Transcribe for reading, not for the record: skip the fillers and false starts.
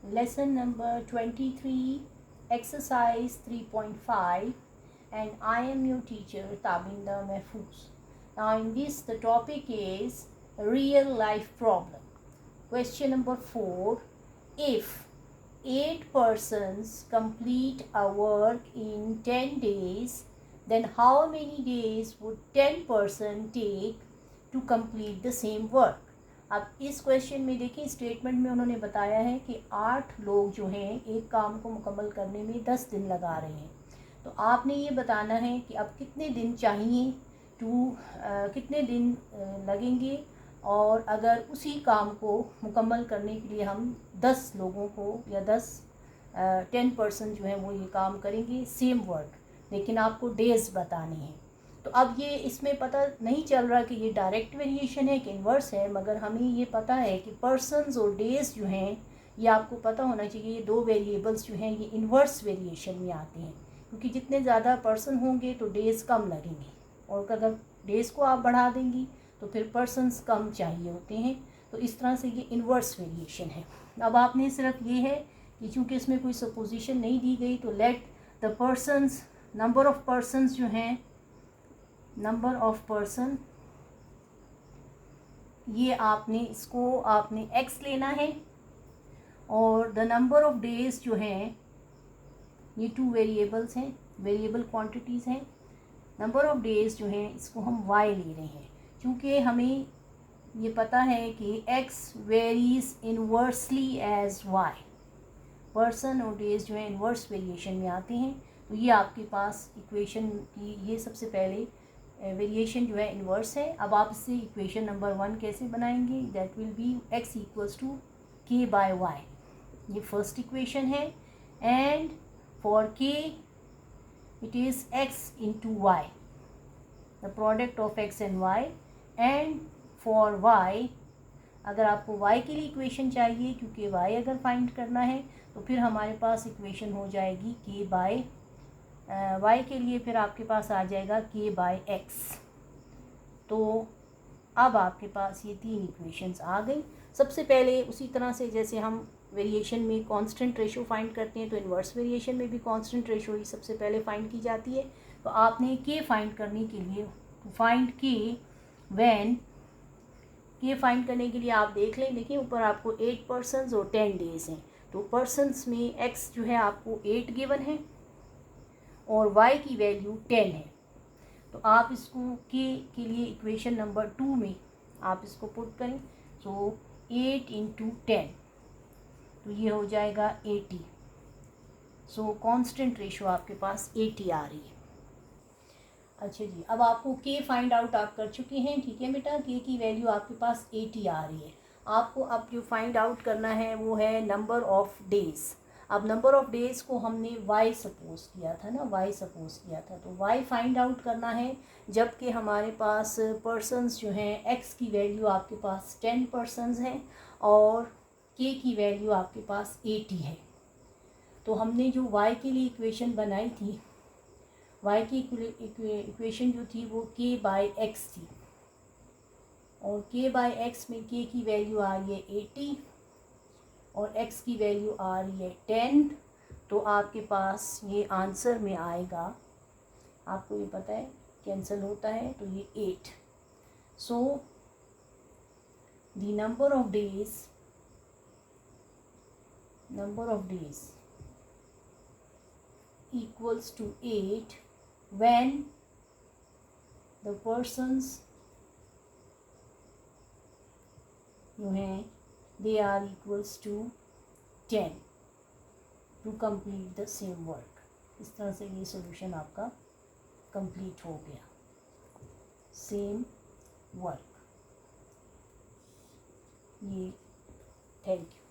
lesson number 23, exercise 3.5, and I am your teacher Tabinda Mahfouz. Now in this the topic is real life problem. Question number 4, if 8 persons complete a work in 10 days, then how many days would 10 person take to complete the same work? अब इस question में देखिए, statement में उन्होंने बताया है कि 8 लोग जो हैं एक काम को मुकम्मल करने में 10 दिन लगा रहे हैं। तो आपने ये बताना है कि अब कितने दिन चाहिए कितने दिन लगेंगे, और अगर उसी काम को मुकम्मल करने के लिए हम 10 लोगों को या 10 पर्सन जो है वो ये काम करेंगे सेम वर्क, लेकिन आपको डेज बताने हैं। तो अब ये इसमें पता नहीं चल रहा कि ये डायरेक्ट वेरिएशन है कि इन्वर्स है, मगर हमें ये पता है कि पर्सनस और डेज जो हैं ये आपको पता होना चाहिए, ये दो वेरिएबल्स जो हैं ये इन्वर्स वेरिएशन में आते हैं, क्योंकि जितने ज़्यादा पर्सन होंगे तो डेज़ कम लगेंगे, और अगर डेज़ को आप बढ़ा देंगी तो फिर पर्सनस कम चाहिए होते हैं। तो इस तरह से ये इन्वर्स वेरिएशन है। अब आपने सिर्फ ये है कि चूँकि इसमें कोई सपोजिशन नहीं दी गई, तो let the persons, number of persons जो हैं, नंबर ऑफ पर्सन, ये आपने x लेना है, और द नंबर ऑफ डेज जो हैं ये 2 वेरिएबल्स हैं, वेरिएबल क्वांटिटीज़ हैं। नंबर ऑफ डेज जो हैं इसको हम y ले रहे हैं, क्योंकि हमें ये पता है कि x varies inversely as y। Person और डेज जो है इनवर्स वेरिएशन में आते हैं। तो ये आपके पास इक्वेशन की ये सबसे पहले वेरिएशन जो है इन्वर्स है। अब आप इससे इक्वेशन नंबर 1 कैसे बनाएंगे? That will be x equals to k by y। ये फर्स्ट इक्वेशन है, and for k it is x into y, the product of x and y। And for y, अगर आपको y के लिए equation चाहिए, क्योंकि y अगर find करना है तो फिर हमारे पास इक्वेशन हो जाएगी k बाय y के लिए फिर आपके पास आ जाएगा k बाय x। तो अब आपके पास ये 3 इक्वेशंस आ गई। सबसे पहले उसी तरह से जैसे हम वेरिएशन में कांस्टेंट रेशो फाइंड करते हैं, तो इन्वर्स वेरिएशन में भी कांस्टेंट रेशो ही सबसे पहले फाइंड की जाती है। तो आपने k फाइंड करने के लिए, find k when, k find करने के लिए आप देख लें, देखिए ऊपर आपको 8 पर्सनस और 10 डेज हैं। तो पर्सनस में x जो है आपको 8 गिवन है और y की वैल्यू 10 है। तो आप इसको k के लिए इक्वेशन नंबर 2 में आप इसको पुट करें, तो 8 इंटू 10, तो ये हो जाएगा 80। सो कांस्टेंट रेशो आपके पास 80 आ रही है। अच्छा जी, अब आपको k फाइंड आउट आप कर चुके हैं, ठीक है बेटा। k की वैल्यू आपके पास 80 आ रही है। आपको अब जो फाइंड आउट करना है वो है नंबर ऑफ़ डेज़। अब नंबर ऑफ़ डेज़ को हमने y सपोज किया था ना, y सपोज किया था, तो y फाइंड आउट करना है, जबकि हमारे पास पर्सनस जो हैं x की वैल्यू आपके पास 10 पर्सनस हैं और k की वैल्यू आपके पास 80 है। तो हमने जो y के लिए इक्वेशन बनाई थी, y की इक्वेशन जो थी वो k बाय x थी, और k बाय x में k की वैल्यू आ रही है 80 और x की वैल्यू आ रही है 10। तो आपके पास ये आंसर में आएगा, आपको ये पता है कैंसिल होता है, तो ये 8। So the number of days equals to 8 when the persons जो हैं they are equals to 10 to complete the same work। इस तरह से ये सॉल्यूशन आपका कंप्लीट हो गया, सेम वर्क। ये थैंक यू।